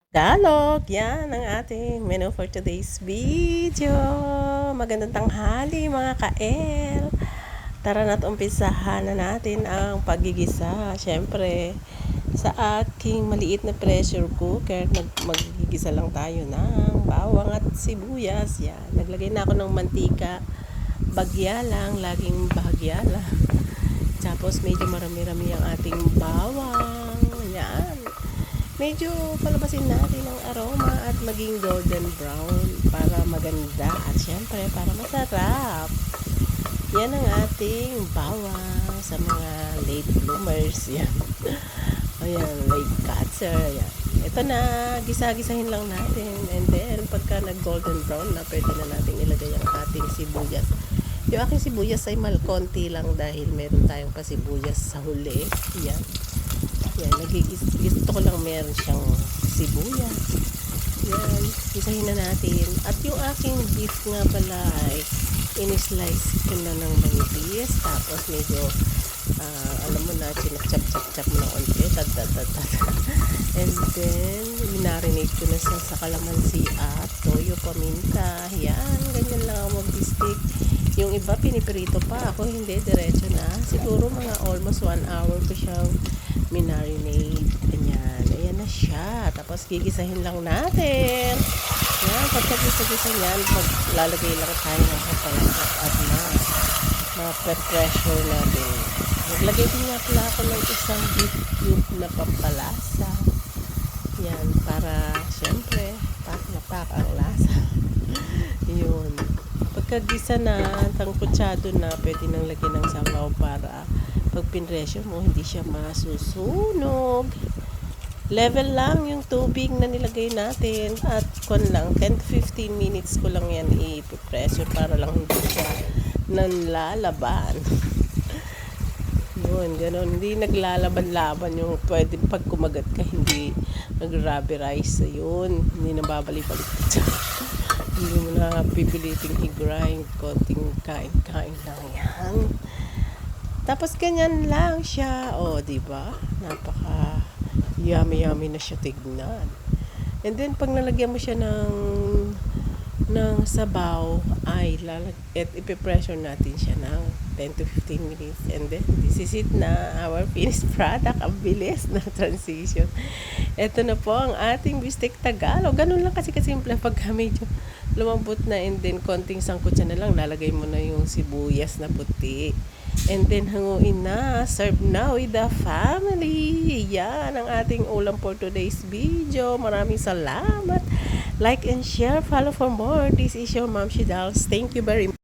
Tagalog, yan ang ating menu for today's video. Magandang tanghali mga ka-El. Tara na't umpisahan na natin ang paggigisa. Siyempre, sa aking maliit na pressure cooker, maggigisa lang tayo ng bawang at sibuyas. Yan. Naglagay na ako ng mantika. Bagya lang, laging bahagya lang. Tapos medyo marami-rami ang ating bawang. Yan. Medyo palabasin natin ang aroma at maging golden brown para maganda at syempre para masarap. Yan ang ating bawang sa mga late bloomers. Yan. Ayan, late catcher. Yan. Ito na, gisa-gisahin lang natin. And then, pagka nag-golden brown na, pwede na natin ilagay ang ating sibuyas. Yung aking sibuyas ay malkonti lang dahil meron tayong pasibuyas sa huli. Yan. Yan, gusto ko lang meron siyang sibuyas. Yan, gisahin na natin. At yung aking beef nga pala ay in-slice ko na ng manipis. Tapos medyo, alam mo na, chop mo na konti. And then, minarinate ko na sa kalamansi at toyo, paminta. Yan, ganyan lang ako mag-stick. Yung iba, piniprito pa. Ako hindi, diretso na. Siguro mga almost 1 hour ko siyang minarinate. Ganyan. Ayan na siya. Tapos gigisahin lang natin. Yan. Pagkagisa-gisa niyan, lalagay lang tayo ng kapalasa at ma-pressure natin. Naglagay din nga pala ako ng isang beef cube na pampalasa. Yan. Para, syempre, pak na pak ang lasa. Yun. Pagkagisa na, tangkutsado na, pwede nang lagyan ng sabaw para pag pinresyo mo, hindi siya masusunog. Level lang yung tubig na nilagay natin at kung lang, 10 to 15 minutes ko lang yan i-pressure para lang hindi siya nanlalaban. Yun, gano'n. Hindi naglalaban-laban yung pwede pag kumagat ka, hindi nag-rubberize. Yun, hindi nababalik-balik. Hindi mo na pipiliting i-grind, konting kain-kain lang yan. Tapos ganyan lang siya. O, diba? Napaka yummy na siya tignan. And then pag nalagyan mo siya ng sabaw, ay ipipressure natin siya ng 10 to 15 minutes. And then this is it na, our finished product. Ang bilis na transition. Ito na po ang ating bistek Tagalog. Ganun lang kasi kasimple pag medyo lumambot na, and then konting sangkutsa na lang, lalagay mo na yung sibuyas na puti. And then hanguin na, serve na with the family. Yan ang ating ulam for today's video. Maraming salamat. Like and share, follow for more. This is your Ma'am Shidals. Thank you very much.